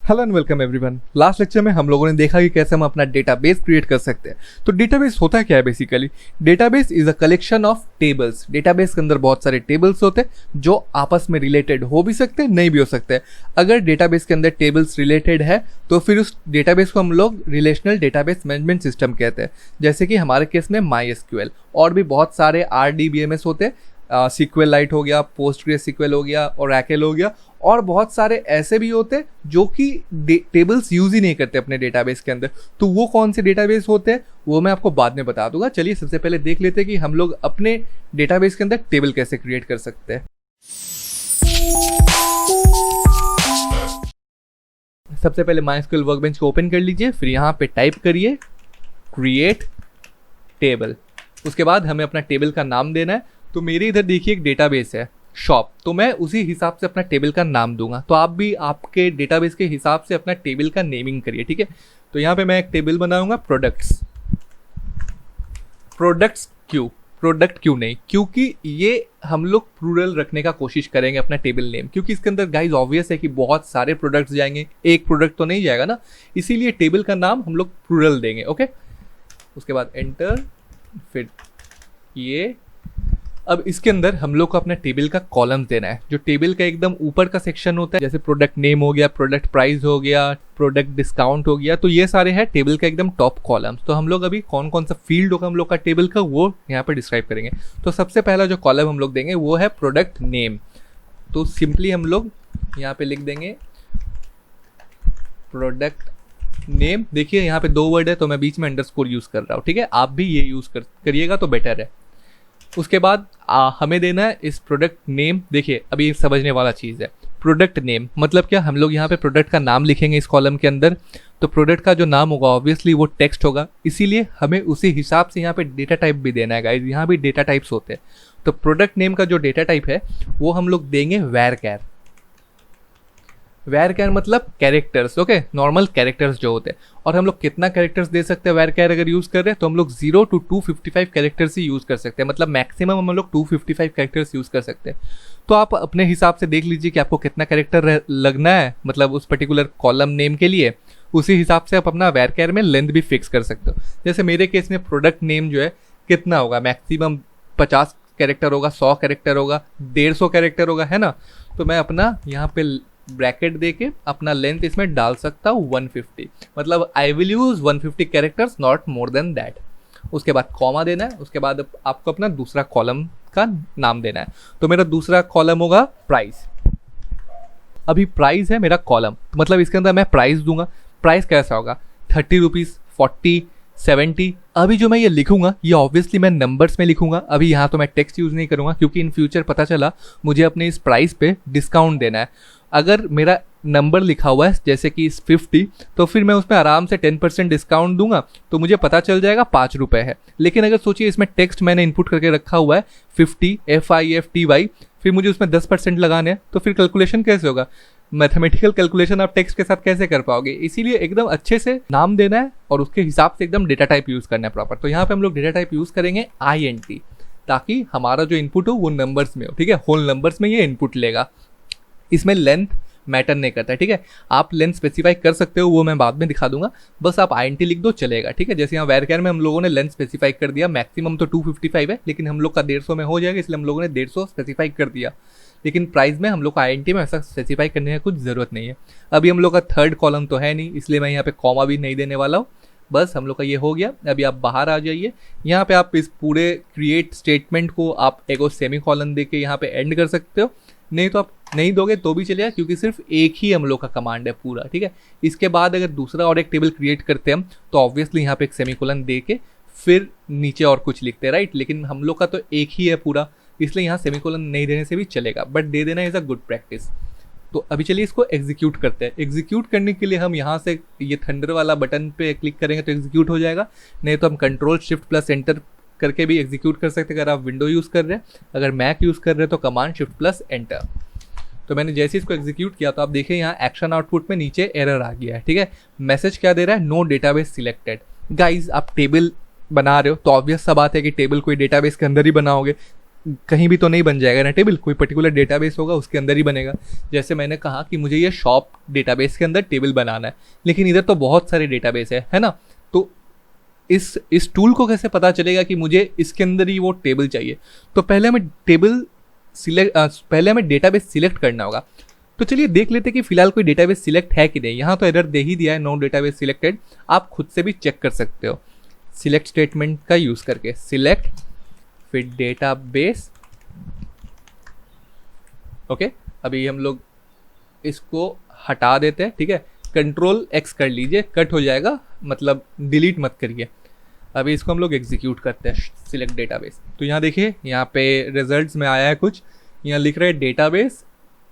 Hello and welcome everyone. Last lecture में हम लोगों ने देखा कि कैसे हम अपना डेटाबेस क्रिएट कर सकते हैं। तो डेटाबेस होता क्या है basically? Database is a collection of tables. Database के अंदर बहुत सारे टेबल्स होते हैं जो आपस में रिलेटेड हो भी सकते हैं, नहीं भी हो सकते। अगर डेटाबेस के अंदर टेबल्स रिलेटेड है तो फिर उस डेटाबेस को हम लोग रिलेशनल डेटाबेस मैनेजमेंट सिस्टम कहते हैं। जैसे कि हमारे केस में MySQL और भी बहुत सारे RDBMS होते हैं। SQLite हो गया, PostgreSQL हो गया, Oracle हो गया, और बहुत सारे ऐसे भी होते हैं जो कि टेबल्स यूज ही नहीं करते अपने डेटाबेस के अंदर। तो वो कौन से डेटाबेस होते हैं वो मैं आपको बाद में बता दूंगा। चलिए सबसे पहले देख लेते हैं कि हम लोग अपने डेटाबेस के अंदर टेबल कैसे क्रिएट कर सकते हैं। सबसे पहले MySQL वर्कबेंच को ओपन कर लीजिए, फिर यहाँ पे टाइप करिए क्रिएट टेबल। उसके बाद हमें अपना टेबल का नाम देना है। तो मेरे इधर देखिए एक डेटाबेस है शॉप, तो मैं उसी हिसाब से अपना टेबल का नाम दूंगा। तो आप भी आपके डेटाबेस के हिसाब से अपना टेबल का नेमिंग करिए, ठीक है। तो यहाँ पे मैं एक टेबल बनाऊंगा प्रोडक्ट्स प्रोडक्ट क्यों नहीं, क्योंकि ये हम लोग प्लूरल रखने का कोशिश करेंगे अपना टेबल नेम, क्योंकि इसके अंदर गाइज ऑब्वियस है कि बहुत सारे प्रोडक्ट्स जाएंगे, एक प्रोडक्ट तो नहीं जाएगा ना, इसीलिए टेबल का नाम हम लोग प्लूरल देंगे। ओके, उसके बाद एंटर, फिर ये। अब इसके अंदर हम लोग को अपना टेबल का कॉलम देना है। जो टेबल का एकदम ऊपर का सेक्शन होता है, जैसे प्रोडक्ट नेम हो गया, प्रोडक्ट प्राइस हो गया, प्रोडक्ट डिस्काउंट हो गया, तो ये सारे हैं टेबल का एकदम टॉप कॉलम्स। तो हम लोग अभी कौन कौन सा फील्ड होगा हम लोग का टेबल का वो यहाँ पे डिस्क्राइब करेंगे। तो सबसे पहला जो कॉलम हम लोग देंगे वो है प्रोडक्ट नेम। तो सिंपली हम लोग यहाँ पे लिख देंगे प्रोडक्ट नेम। देखिए यहाँ पे 2 वर्ड है तो मैं बीच में अंडरस्कोर यूज कर रहा हूँ, ठीक है। आप भी ये यूज करिएगा तो बेटर है। उसके बाद हमें देना है इस प्रोडक्ट नेम। देखिए अभी समझने वाला चीज़ है, प्रोडक्ट नेम मतलब क्या, हम लोग यहाँ पे प्रोडक्ट का नाम लिखेंगे इस कॉलम के अंदर। तो प्रोडक्ट का जो नाम होगा ऑब्वियसली वो टेक्स्ट होगा, इसीलिए हमें उसी हिसाब से यहाँ पे डेटा टाइप भी देना है गाइज। यहाँ भी डेटा टाइप्स होते हैं। तो प्रोडक्ट नेम का जो डेटा टाइप है वो हम लोग देंगे varchar। varchar मतलब कैरेक्टर्स, ओके, नॉर्मल कैरेक्टर्स जो होते हैं। और हम लोग कितना कैरेक्टर्स दे सकते हैं varchar अगर यूज कर रहे हैं तो हम लोग 0 to 255 कैरेक्टर्स ही यूज कर सकते हैं। मतलब मैक्सिमम हम लोग 255 कैरेक्टर्स यूज कर सकते हैं। तो आप अपने हिसाब से देख लीजिए कि आपको कितना कैरेक्टर लगना है, मतलब उस पर्टिकुलर कॉलम नेम के लिए। उसी हिसाब से आप अपना varchar में लेंथ भी फिक्स कर सकते हो। जैसे मेरे केस में प्रोडक्ट नेम जो है कितना होगा, मैक्सिमम 50 कैरेक्टर होगा, 100 कैरेक्टर होगा, 150 कैरेक्टर होगा, है ना। तो मैं अपना यहाँ पे ब्रैकेट देके अपना लेंथ इसमें डाल सकता हूँ 150। मतलब I will use 150 characters, not more than that. उसके बाद कॉमा देना है। उसके बाद आपको अपना दूसरा कॉलम का नाम देना है। तो मेरा दूसरा कॉलम होगा प्राइस। अभी प्राइस है मेरा कॉलम, मतलब इसके अंदर मैं प्राइस दूंगा। प्राइस कैसा होगा, 30 रुपीज़, 40, 70। अभी जो मैं ये लिखूंगा ये ऑब्वियसली मैं नंबर्स में लिखूंगा। अभी यहाँ तो मैं टेक्स्ट यूज़ नहीं करूँगा, क्योंकि इन फ्यूचर पता चला मुझे अपने इस प्राइस पे डिस्काउंट देना है। अगर मेरा नंबर लिखा हुआ है जैसे कि 50, तो फिर मैं उसमें आराम से 10% डिस्काउंट दूंगा, तो मुझे पता चल जाएगा 5 रुपये है। लेकिन अगर सोचिए इसमें टेक्स्ट मैंने इनपुट करके रखा हुआ है 50 FIFTY, फिर मुझे उसमें 10% लगाने हैं, तो फिर कैलकुलेशन कैसे होगा? मैथमेटिकल कैलकुलेशन आप टेक्स्ट के साथ कैसे कर पाओगे? इसीलिए एकदम अच्छे से नाम देना है और उसके हिसाब से एकदम डेटा टाइप यूज़ करना है प्रॉपर। तो यहाँ पे हम लोग डेटा टाइप यूज़ करेंगे INT, ताकि हमारा जो इनपुट हो वो नंबर्स में हो, ठीक है। होल नंबर्स में ये इनपुट लेगा। इसमें लेंथ मैटर नहीं करता है, ठीक है। आप लेंथ स्पेसिफाई कर सकते हो, वो मैं बाद में दिखा दूंगा। बस आप INT लिख दो चलेगा, ठीक है। जैसे यहाँ varchar में हम लोगों ने लेंथ स्पेसिफाई कर दिया, मैक्सिमम तो 255 है, लेकिन हम लोग का 150 में हो जाएगा, इसलिए हम लोगों ने 150 स्पेसिफाई कर दिया। लेकिन प्राइस में हम लोग को INT में ऐसा स्पेसिफाई करने की कुछ ज़रूरत नहीं है। अभी हम लोग का थर्ड कॉलम तो है नहीं, इसलिए मैं यहाँ पे कॉमा भी नहीं देने वाला हूँ। बस हम लोग का ये हो गया। अभी आप बाहर आ जाइए। यहाँ पे आप इस पूरे क्रिएट स्टेटमेंट को आप एक सेमी कॉलन दे के यहाँ पे एंड कर सकते हो, नहीं तो आप नहीं दोगे तो भी चलेगा, क्योंकि सिर्फ एक ही हम लोग का कमांड है पूरा, ठीक है। इसके बाद अगर दूसरा और एक टेबल क्रिएट करते हैं हम, तो ऑब्वियसली यहाँ पे एक सेमीकोलन दे के फिर नीचे और कुछ लिखते हैं, राइट। लेकिन हम लोग का तो एक ही है पूरा, इसलिए यहाँ सेमीकोलन नहीं देने से भी चलेगा, बट दे देना इज़ अ गुड प्रैक्टिस। तो अभी चलिए इसको एग्जीक्यूट करते हैं। एग्जीक्यूट करने के लिए हम यहाँ से ये थंडर वाला बटन पे क्लिक करेंगे तो एग्जीक्यूट हो जाएगा, नहीं तो हम Ctrl+Shift+Enter करके भी एग्जीक्यूट कर सकते हैं। अगर आप विंडो यूज़ कर रहे हैं, अगर मैक यूज़ कर रहे हैं तो Command+Shift+Enter। तो मैंने जैसे इसको एग्जीक्यूट किया तो आप देखिए यहाँ एक्शन आउटपुट में नीचे एरर आ गया है, ठीक है। मैसेज क्या दे रहा है, नो डेटाबेस सिलेक्टेड। गाइज आप टेबल बना रहे हो तो ऑब्वियस सा बात है कि टेबल कोई डेटाबेस के अंदर ही बनाओगे, कहीं भी तो नहीं बन जाएगा ना टेबल, कोई पर्टिकुलर डेटाबेस होगा उसके अंदर ही बनेगा। जैसे मैंने कहा कि मुझे ये शॉप डेटाबेस के अंदर टेबल बनाना है, लेकिन इधर तो बहुत सारे डेटाबेस है ना। तो इस टूल को कैसे पता चलेगा कि मुझे इसके अंदर ही वो टेबल चाहिए? तो पहले हमें डेटाबेस सिलेक्ट करना होगा। तो चलिए देख लेते हैं कि फिलहाल कोई डेटाबेस सिलेक्ट है कि नहीं। यहाँ तो एरर दे ही दिया है, नो डेटाबेस सिलेक्टेड। आप खुद से भी चेक कर सकते हो सिलेक्ट स्टेटमेंट का यूज करके। सिलेक्ट फिर डेटाबेस, ओके। अभी हम लोग इसको हटा देते हैं, ठीक है। कंट्रोल एक्स कर लीजिए, कट हो जाएगा, मतलब डिलीट मत करिए। अभी इसको हम लोग एग्जीक्यूट करते हैं, सिलेक्ट डेटाबेस। तो यहाँ देखिए, यहाँ पे रिजल्ट्स में आया है कुछ, यहाँ लिख रहा है डेटाबेस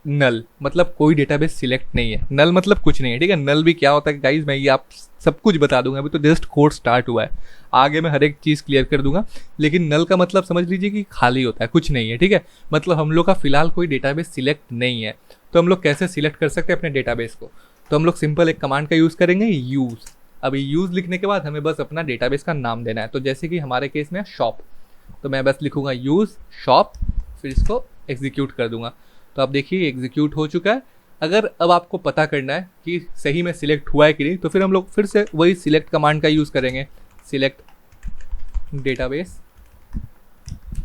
नल, मतलब कोई डेटाबेस सिलेक्ट नहीं है। नल मतलब कुछ नहीं है, ठीक है। नल भी क्या होता है गाइज, मैं ये आप सब कुछ बता दूंगा। अभी तो जस्ट कोर्स स्टार्ट हुआ है, आगे मैं हर एक चीज़ क्लियर कर दूंगा। लेकिन नल का मतलब समझ लीजिए कि खाली होता है, कुछ नहीं है, ठीक है। मतलब हम लोग का फिलहाल कोई डेटाबेस सिलेक्ट नहीं है। तो हम लोग कैसे सिलेक्ट कर सकते हैं अपने डेटाबेस को? तो हम लोग सिंपल एक कमांड का यूज़ करेंगे, यूज़। अभी यूज़ लिखने के बाद हमें बस अपना डेटाबेस का नाम देना है। तो जैसे कि हमारे केस में शॉप, तो मैं बस लिखूंगा यूज़ शॉप, फिर इसको एग्जीक्यूट कर दूंगा। तो आप देखिए एग्जीक्यूट हो चुका है। अगर अब आपको पता करना है कि सही में सिलेक्ट हुआ है कि नहीं, तो फिर हम लोग फिर से वही सिलेक्ट कमांड का यूज़ करेंगे। सिलेक्ट डेटाबेस,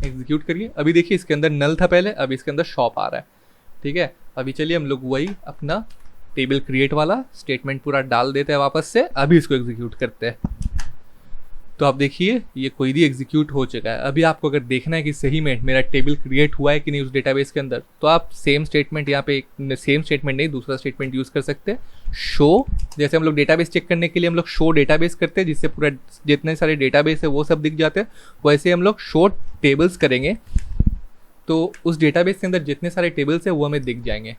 एग्जीक्यूट करिए। अभी देखिए इसके अंदर नल था पहले, अब इसके अंदर शॉप आ रहा है, ठीक है। अभी चलिए हम लोग वही अपना टेबल क्रिएट वाला स्टेटमेंट पूरा डाल देते हैं वापस से। अभी इसको एग्जीक्यूट करते हैं। तो आप देखिए ये कोई भी एग्जीक्यूट हो चुका है। अभी आपको अगर देखना है कि सही में मेरा टेबल क्रिएट हुआ है कि नहीं उस डेटाबेस के अंदर, तो आप सेम स्टेटमेंट यहाँ पे, सेम स्टेटमेंट नहीं दूसरा स्टेटमेंट यूज़ कर सकते हैं। शो, जैसे हम लोग डेटाबेस चेक करने के लिए हम लोग शो डेटाबेस करते हैं, जिससे पूरा जितने सारे डेटाबेस है वो सब दिख जाते हैं। वैसे हम लोग शो टेबल्स करेंगे, तो उस डेटाबेस के अंदर जितने सारे टेबल्स है वो हमें दिख जाएंगे।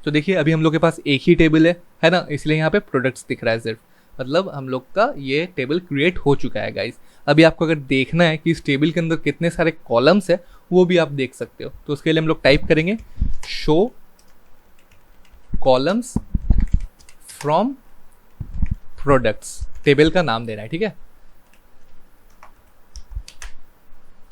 तो देखिए अभी हम लोग के पास एक ही टेबल है ना, इसलिए यहाँ पे प्रोडक्ट्स दिख रहा है सिर्फ। मतलब हम लोग का ये टेबल क्रिएट हो चुका है गाइस। अभी आपको अगर देखना है कि इस टेबल के अंदर कितने सारे कॉलम्स है, वो भी आप देख सकते हो। तो उसके लिए हम लोग टाइप करेंगे show columns from products, table का नाम देना है, ठीक है।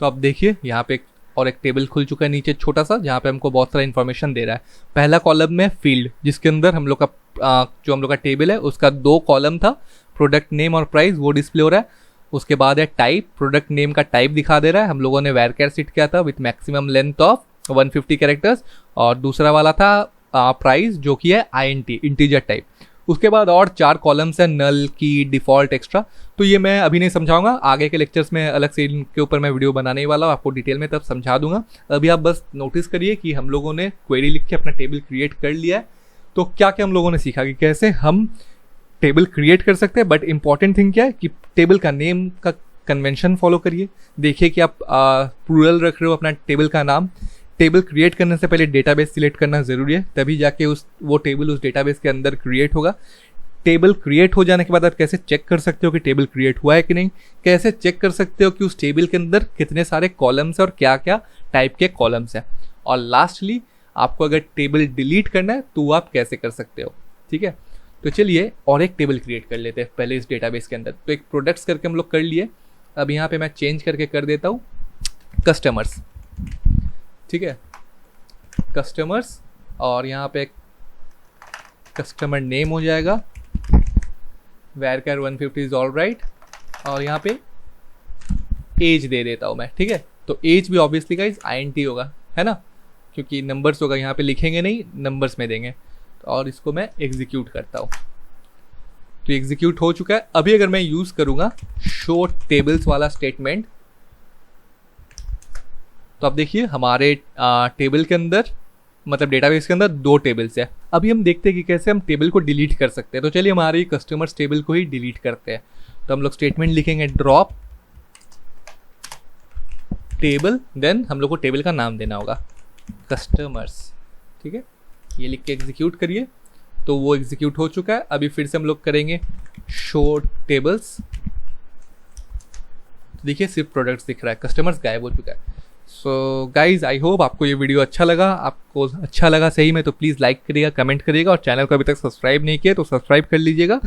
तो आप देखिए यहाँ पे और एक टेबल खुल चुका है नीचे छोटा सा, जहाँ पे हमको बहुत सारा इन्फॉर्मेशन दे रहा है। पहला कॉलम में फील्ड, जिसके अंदर हम लोग का जो हम लोग का टेबल है उसका 2 कॉलम था, प्रोडक्ट नेम और प्राइस, वो डिस्प्ले हो रहा है। उसके बाद है टाइप, प्रोडक्ट नेम का टाइप दिखा दे रहा है। हम लोगों ने वेरकेर सेट किया था with maximum length of 150 characters. और दूसरा वाला था प्राइस, जो कि है INT, इंटीजर टाइप। उसके बाद और 4 कॉलम्स है, नल, की, डिफॉल्ट, एक्स्ट्रा। तो ये मैं अभी नहीं समझाऊंगा, आगे के लेक्चर्स में अलग से इनके ऊपर मैं वीडियो बनाने वाला हूँ, आपको डिटेल में तब समझा दूंगा। अभी आप बस नोटिस करिए कि हम लोगों ने क्वेरी लिख के अपना टेबल क्रिएट कर लिया है। तो क्या क्या हम लोगों ने सीखा कि कैसे हम टेबल क्रिएट कर सकते हैं। बट इंपॉर्टेंट थिंग क्या है कि टेबल का नेम का कन्वेंशन फॉलो करिए। देखिए कि आप प्लूरल रख रहे हो अपना टेबल का नाम। टेबल क्रिएट करने से पहले डेटाबेस सिलेक्ट करना ज़रूरी है, तभी जाके वो टेबल उस डेटाबेस के अंदर क्रिएट होगा। टेबल क्रिएट हो जाने के बाद आप कैसे चेक कर सकते हो कि टेबल क्रिएट हुआ है कि नहीं, कैसे चेक कर सकते हो कि उस टेबल के अंदर कितने सारे कॉलम्स हैं और क्या क्या टाइप के कॉलम्स हैं। और लास्टली आपको अगर टेबल डिलीट करना है तो आप कैसे कर सकते हो, ठीक है। तो चलिए और एक टेबल क्रिएट कर लेते हैं पहले इस डेटाबेस के अंदर। तो एक प्रोडक्ट्स करके हम लोग कर लिए। अब यहाँ पे मैं चेंज करके कर देता हूँ कस्टमर्स, ठीक है, कस्टमर्स। और यहाँ पे कस्टमर नेम हो जाएगा वेरकेर 150 इज ऑल राइट। और यहाँ पे एज दे देता हूँ मैं, ठीक है। तो एज भी ऑब्वियसली गाइस INT होगा, है ना, क्योंकि नंबर्स होगा, यहाँ पे लिखेंगे नहीं, नंबर्स में देंगे। और इसको मैं एग्जीक्यूट करता हूँ। तो एग्जीक्यूट हो चुका है। अभी अगर मैं यूज़ करूँगा शो टेबल्स वाला स्टेटमेंट, तो आप देखिए हमारे टेबल के अंदर, मतलब डेटाबेस के अंदर 2 टेबल्स है। अभी हम देखते हैं कि कैसे हम टेबल को डिलीट कर सकते हैं। तो चलिए हमारे कस्टमर्स टेबल को ही डिलीट करते हैं। तो हम लोग स्टेटमेंट लिखेंगे ड्रॉप टेबल, देन हम लोग को टेबल का नाम देना होगा कस्टमर्स, ठीक है। ये लिख के एग्जीक्यूट करिए। तो वो एग्जीक्यूट हो चुका है। अभी फिर से हम लोग करेंगे शो टेबल्स। देखिए सिर्फ प्रोडक्ट्स दिख रहा है, कस्टमर्स गायब हो चुका है। सो गाइज आई होप आपको ये वीडियो अच्छा लगा। आपको अच्छा लगा सही में तो प्लीज़ लाइक करिएगा, कमेंट करिएगा, और चैनल को अभी तक सब्सक्राइब नहीं किया तो सब्सक्राइब कर लीजिएगा।